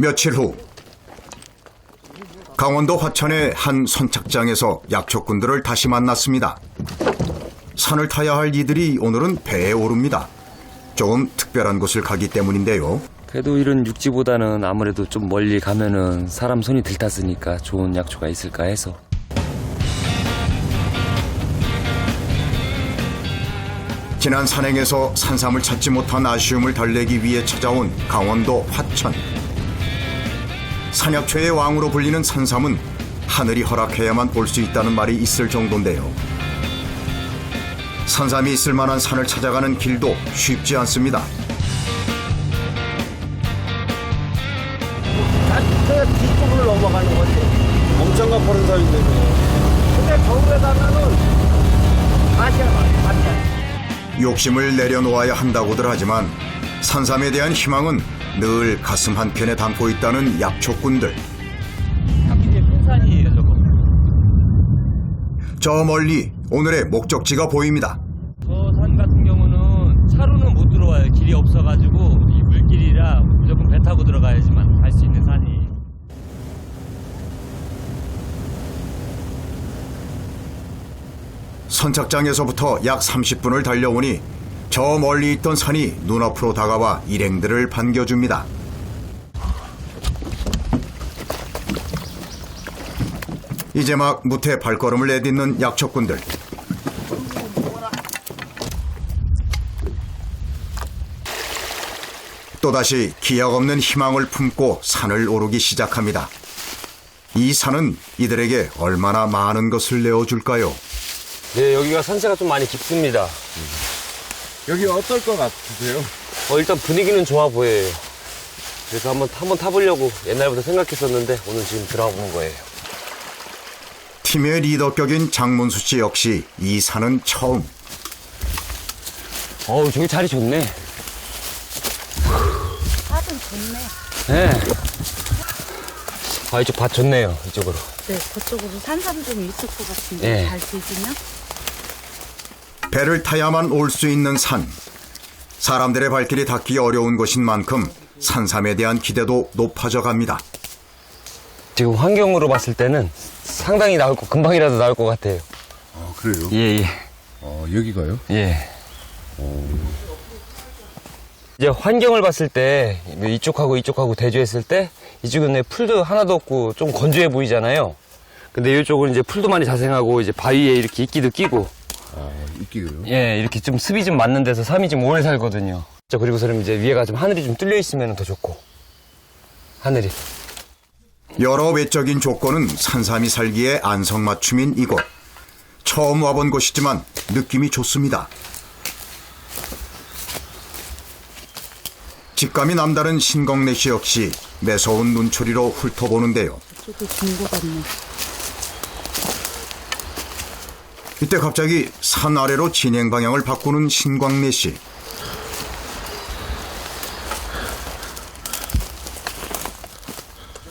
며칠 후 강원도 화천의 한 선착장에서 약초꾼들을 다시 만났습니다. 산을 타야 할 이들이 오늘은 배에 오릅니다. 조금 특별한 곳을 가기 때문인데요. 그래도 이런 육지보다는 아무래도 좀 멀리 가면은 사람 손이 들탔으니까 좋은 약초가 있을까 해서. 지난 산행에서 산삼을 찾지 못한 아쉬움을 달래기 위해 찾아온 강원도 화천. 산약초의 왕으로 불리는 산삼은 하늘이 허락해야만 볼 수 있다는 말이 있을 정도인데요. 산삼이 있을 만한 산을 찾아가는 길도 쉽지 않습니다. 저 뒤쪽으로 넘어가는 거지. 엄청 가파른 산인데. 근데 저기에 가면은 맛이야. 욕심을 내려놓아야 한다고들 하지만 산삼에 대한 희망은 늘 가슴 한켠에 담고 있다는 약초꾼들. 이제 큰 산이에요, 저거. 저 멀리 오늘의 목적지가 보입니다. 저 산 같은 경우는 차로는 못 들어와요. 길이 없어가지고 이 물길이라 무조건 배 타고 들어가야지만 갈 수 있는 산이. 선착장에서부터 약 30분을 달려오니 저 멀리 있던 산이 눈앞으로 다가와 일행들을 반겨줍니다. 이제 막 무태 발걸음을 내딛는 약초꾼들. 또다시 기약 없는 희망을 품고 산을 오르기 시작합니다. 이 산은 이들에게 얼마나 많은 것을 내어줄까요? 네, 여기가 산세가 좀 많이 깊습니다. 여기 어떨 것 같으세요? 일단 분위기는 좋아 보여요. 그래서 한번 타보려고 옛날부터 생각했었는데 오늘 지금 들어가 보는 거예요. 팀의 리더격인 장문수 씨 역시 이 산은 처음. 저기 자리 좋네. 밭은 좋네. 네. 이쪽 밭 좋네요, 이쪽으로. 네, 그쪽으로 산삼 좀 있을 것 같은데 네. 잘 되지면? 배를 타야만 올 수 있는 산. 사람들의 발길이 닿기 어려운 곳인 만큼 산삼에 대한 기대도 높아져 갑니다. 지금 환경으로 봤을 때는 상당히 금방이라도 나올 것 같아요. 아, 그래요? 예. 여기가요? 예. 이제 환경을 봤을 때 이쪽하고 대조했을 때 이쪽은 풀도 하나도 없고 좀 건조해 보이잖아요. 근데 이쪽은 이제 풀도 많이 자생하고 이제 바위에 이렇게 이끼도 끼고. 이끼가요? 예, 이렇게 좀 습이 좀 맞는 데서 삼이 좀 오래 살거든요. 그리고서는 이제 위에가 좀 하늘이 좀 뚫려 있으면 더 좋고. 하늘이. 여러 외적인 조건은 산삼이 살기에 안성맞춤인 이곳. 처음 와본 곳이지만 느낌이 좋습니다. 직감이 남다른 신광래 씨 역시 매서운 눈초리로 훑어보는데요. 저도 긴 것 같네. 이때 갑자기 산 아래로 진행 방향을 바꾸는 신광래 씨.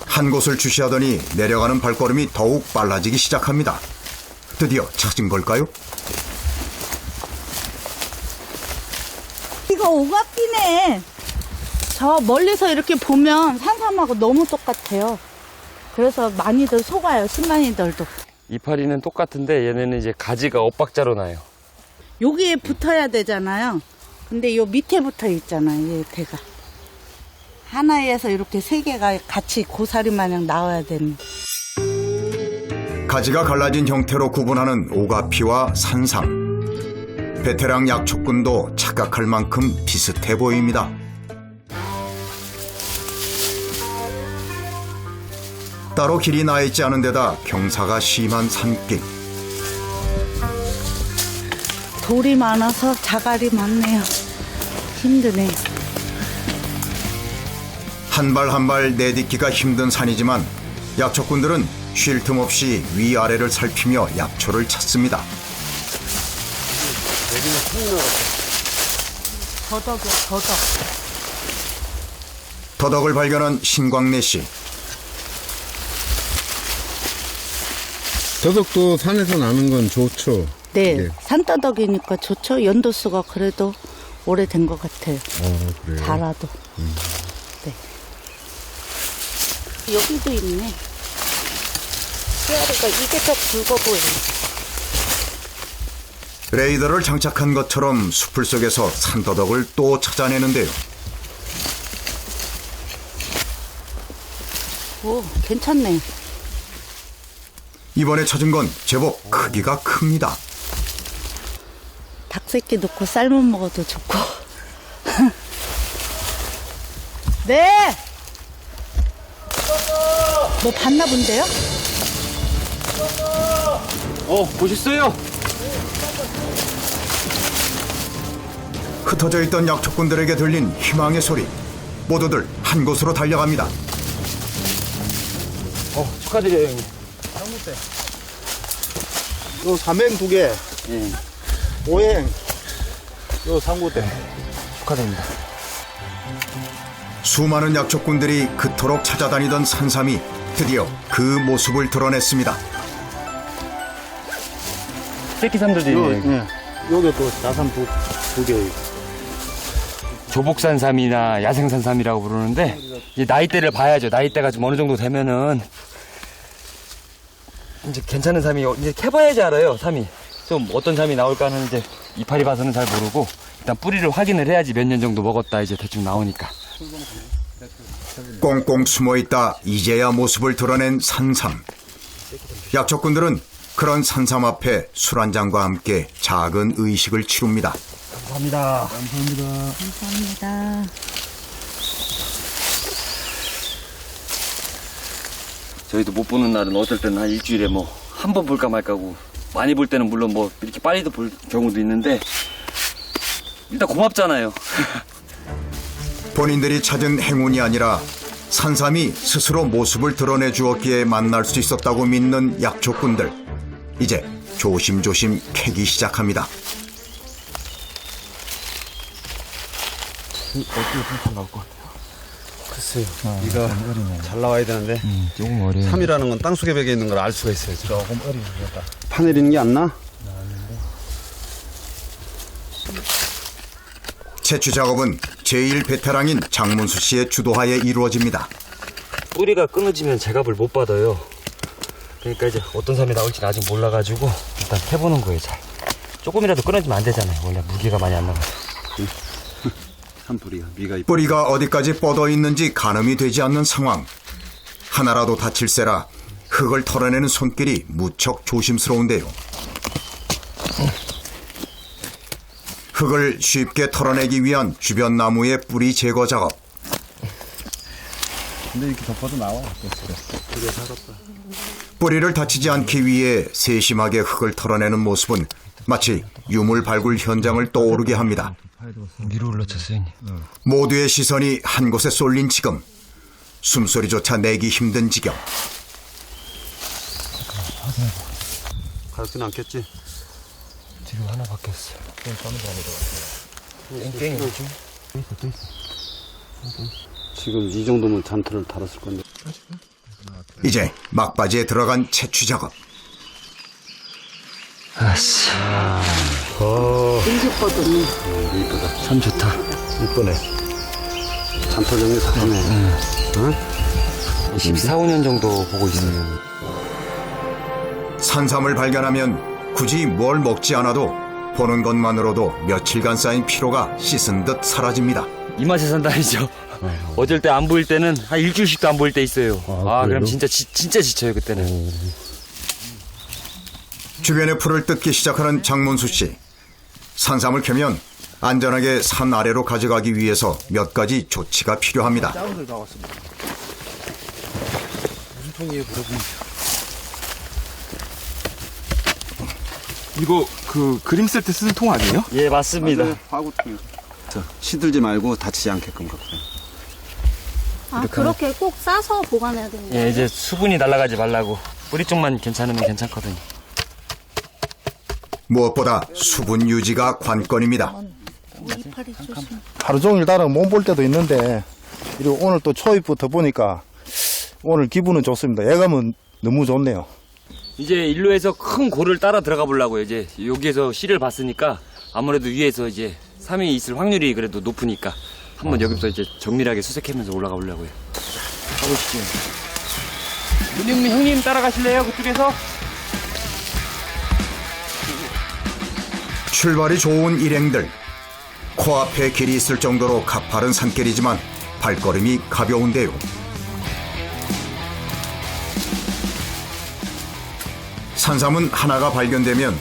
한 곳을 주시하더니 내려가는 발걸음이 더욱 빨라지기 시작합니다. 드디어 찾은 걸까요? 이거 오가피네. 저 멀리서 이렇게 보면 산삼하고 너무 똑같아요. 그래서 많이들 속아요, 신만이들도. 이파리는 똑같은데 얘네는 이제 가지가 엇박자로 나요. 여기에 붙어야 되잖아요. 근데 요 밑에 붙어 있잖아요, 얘 대가. 하나에서 이렇게 세 개가 같이 고사리 마냥 나와야 되는. 가지가 갈라진 형태로 구분하는 오가피와 산삼. 베테랑 약초꾼도 착각할 만큼 비슷해 보입니다. 따로 길이 나 있지 않은 데다 경사가 심한 산길. 돌이 많아서 자갈이 많네요. 힘드네. 한 발 한 발 내딛기가 힘든 산이지만 약초꾼들은 쉴 틈 없이 위아래를 살피며 약초를 찾습니다. 더덕이요, 더덕. 더덕을 발견한 신광래 씨. 더덕도 산에서 나는 건 좋죠. 네, 예. 산더덕이니까 좋죠. 연도수가 그래도 오래된 것 같아요. 그래요? 달아도. 네. 여기도 있네. 씨알이가 이게 더 굵어 보여. 레이더를 장착한 것처럼 숲을 속에서 산더덕을 또 찾아내는데요. 오, 괜찮네. 이번에 찾은 건 제법 크기가 큽니다. 닭새끼 넣고 삶아 먹어도 좋고. 네! 뭐 봤나 본데요? 보셨어요? 흩어져 있던 약초꾼들에게 들린 희망의 소리. 모두들 한 곳으로 달려갑니다. 축하드려요, 형님. 요 삼행 2개, 예, 오행, 요 상구대. 축하드립니다. 수많은 약초꾼들이 그토록 찾아다니던 산삼이 드디어 그 모습을 드러냈습니다. 새끼삼들도 있네. 요게 또 나삼 2개. 조복산삼이나 야생산삼이라고 부르는데 이제 나이대를 봐야죠. 나이대가 좀 어느 정도 되면은 이제 괜찮은 삼이 이제 캐봐야지 알아요. 삼이 좀 어떤 삼이 나올까는 이제 이파리 봐서는 잘 모르고 일단 뿌리를 확인을 해야지 몇 년 정도 먹었다 이제 대충 나오니까. 꽁꽁 숨어있다 이제야 모습을 드러낸 산삼. 약초꾼들은 그런 산삼 앞에 술 한잔과 함께 작은 의식을 치룹니다. 감사합니다. 감사합니다. 저희도 못 보는 날은 어떨 때는 한 일주일에 뭐 한 번 볼까 말까고 많이 볼 때는 물론 뭐 이렇게 빨리도 볼 경우도 있는데 일단 고맙잖아요. 본인들이 찾은 행운이 아니라 산삼이 스스로 모습을 드러내 주었기에 만날 수 있었다고 믿는 약초꾼들. 이제 조심조심 캐기 시작합니다. 글쎄요. 이가 잘 나와야 되는데. 조금 어려요. 3이라는 건 땅속에 배겨 있는 걸 알 수가 있어요. 조금 어려워. 파내리는 게 안 나? 채취 작업은 제일 베테랑인 장문수 씨의 주도하에 이루어집니다. 뿌리가 끊어지면 제값을 못 받아요. 그러니까 이제 어떤 삼이 나올지는 아직 몰라가지고 일단 해보는 거예요. 잘. 조금이라도 끊어지면 안 되잖아요. 원래 무게가 많이 안 나가요. 산뿌리가 미가 뿌리가 어디까지 뻗어 있는지 가늠이 되지 않는 상황. 하나라도 다칠세라 흙을 털어내는 손길이 무척 조심스러운데요. 흙을 쉽게 털어내기 위한 주변 나무의 뿌리 제거 작업. 근데 이렇게 덮어도 나와. 뿌리를 다치지 않기 위해 세심하게 흙을 털어내는 모습은 마치 유물 발굴 현장을 떠오르게 합니다. 위로 올라쳤어요, 형님. 모두의 시선이 한 곳에 쏠린 지금 숨소리조차 내기 힘든 지경. 가렵진 않겠지? 뒤로 하나 바뀌었어요. 땡땡이 요즘? 지금 이 정도면 잔터를 달았을 건데. 이제 막바지에 들어간 채취 작업. 아씨. 인식거든요. 이쁘다. 참 좋다. 이쁘네. 잔터 정리 잘하네. 응? 14, 15년 정도 보고 있어요. 산삼을 발견하면 굳이 뭘 먹지 않아도 보는 것만으로도 며칠간 쌓인 피로가 씻은 듯 사라집니다. 이 맛에 산다니죠. 어쩔 때 안 보일 때는 한 일주일씩도 안 보일 때 있어요. 그럼 진짜 진짜 지쳐요 그때는. 주변의 풀을 뜯기 시작하는 장문수 씨. 산삼을 캐면 안전하게 산 아래로 가져가기 위해서 몇 가지 조치가 필요합니다. 이거 그 그림 쓸 때 쓰는 통 아니에요? 예 맞습니다. 화구통. 시들지 말고 다치지 않게끔 갖고. 아, 그렇게 꼭 싸서 보관해야 되는 거예요? 예 이제 수분이 날아가지 말라고 뿌리 쪽만 괜찮으면 괜찮거든요. 무엇보다 수분 유지가 관건입니다. 이파리 조심. 하루 종일 다른 못 볼 때도 있는데 그리고 오늘 또 초입부터 보니까 오늘 기분은 좋습니다. 예감은 너무 좋네요. 이제 일로에서 큰 골을 따라 들어가 보려고요. 이제 여기에서 씨를 봤으니까 아무래도 위에서 이제 삼이 있을 확률이 그래도 높으니까 한번 여기부터 이제 정밀하게 수색하면서 올라가 보려고요. 가보시죠. 형님 따라가실래요? 그쪽에서? 출발이 좋은 일행들. 코앞에 길이 있을 정도로 가파른 산길이지만 발걸음이 가벼운데요. 산삼은 하나가 발견되면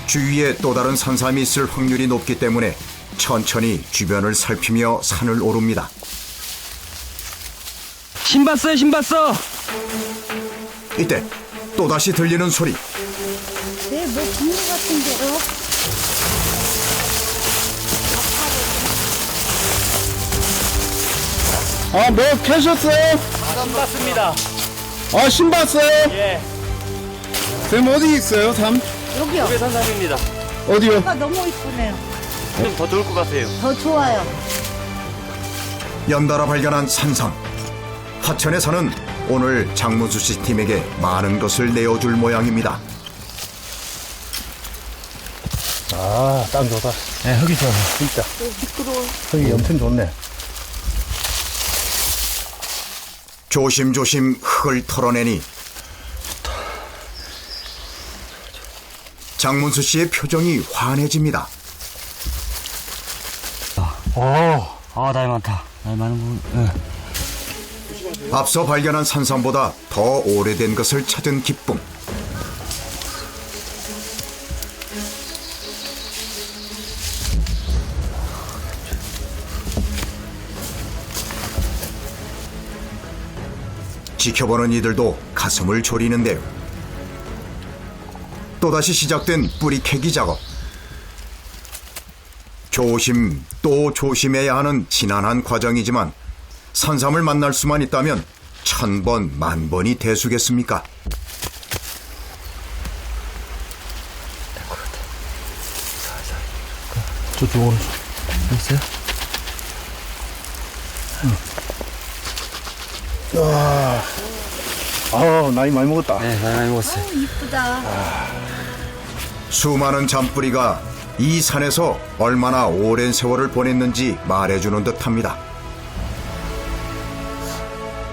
주위에 또 다른 산삼이 있을 확률이 높기 때문에 천천히 주변을 살피며 산을 오릅니다. 신 봤어요, 신 봤어! 이때 또다시 들리는 소리. 네, 뭐 분유 같은데요? 아, 뭐 캐셨어요? 신 봤습니다. 아, 신 봤어요? 예, 쌤 어디 있어요, 삼? 여기요. 그게 산삼입니다. 어디요? 가 너무 이쁘네요. 좀 더 좋을 것 같아요. 더 좋아요. 연달아 발견한 산삼. 하천의 산은 오늘 장문수 씨 팀에게 많은 것을 내어줄 모양입니다. 아, 땅 좋다. 네, 흙이 좋아요. 진짜. 흙이 엄청 좋네. 조심조심 흙을 털어내니 장문수 씨의 표정이 환해집니다. 날 많다. 날 많은 거. 앞서 발견한 산삼보다 더 오래된 것을 찾은 기쁨. 지켜보는 이들도 가슴을 졸이는데요. 또다시 시작된 뿌리 캐기 작업. 조심 또 조심해야 하는 지난한 과정이지만 산삼을 만날 수만 있다면 1000번, 10,000번이 대수겠습니까? 저쪽 오른쪽. 있어요? 아, 나이 많이 먹었다. 네, 많이 먹었어요. 이쁘다. 수많은 잔뿌리가 이 산에서 얼마나 오랜 세월을 보냈는지 말해주는 듯합니다.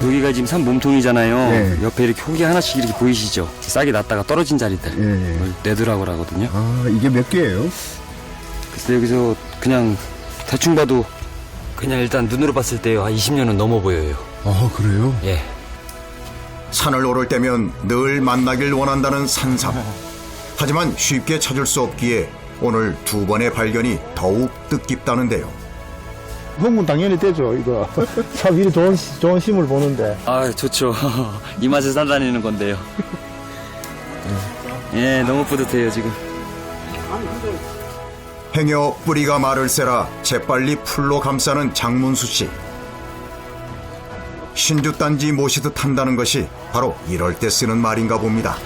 여기가 지금 산 몸통이잖아요. 네. 옆에 이렇게 혹이 하나씩 이렇게 보이시죠? 싹이 났다가 떨어진 자리들. 예, 예. 이걸 네드라고 하거든요. 아, 이게 몇 개예요? 그래서 여기서 그냥 대충 봐도 그냥 일단 눈으로 봤을 때요. 한 20년은 넘어 보여요. 아, 그래요? 예. 산을 오를 때면 늘 만나길 원한다는 산삼. 하지만 쉽게 찾을 수 없기에 오늘 2번의 발견이 더욱 뜻깊다는데요. 흥분 당연히 되죠, 이거. 참, 이리 좋은 심을 보는데. 아, 좋죠. 이 맛에 살다니는 건데요. 예, 너무 뿌듯해요, 지금. 행여 뿌리가 마를 새라 재빨리 풀로 감싸는 장문수 씨. 신주단지 모시듯 한다는 것이 바로 이럴 때 쓰는 말인가 봅니다.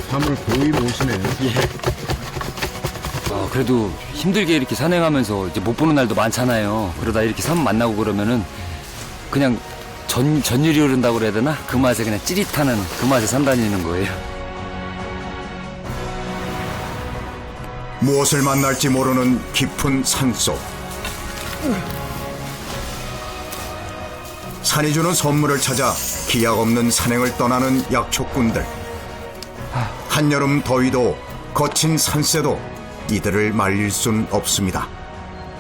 삼을 거의 모시네요. 그래도 힘들게 이렇게 산행하면서 이제 못 보는 날도 많잖아요. 그러다 이렇게 산 만나고 그러면은 그냥 전율이 흐른다고 그래야 되나? 그 맛에 그냥 찌릿하는 그 맛에 산다니는 거예요. 무엇을 만날지 모르는 깊은 산속. 산이 주는 선물을 찾아 기약 없는 산행을 떠나는 약초꾼들. 한여름 더위도 거친 산세도 이들을 말릴 순 없습니다.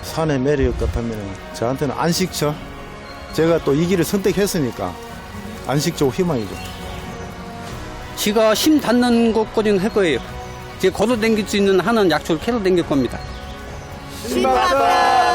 산의 매력 같으면 저한테는 안식처. 제가 또 이 길을 선택했으니까 안식처 희망이죠. 지가 힘 닿는 것까지는 할 거예요. 제 걸어 다닐 수 있는 하는 약초를 캐러 다닐 겁니다. 신나다.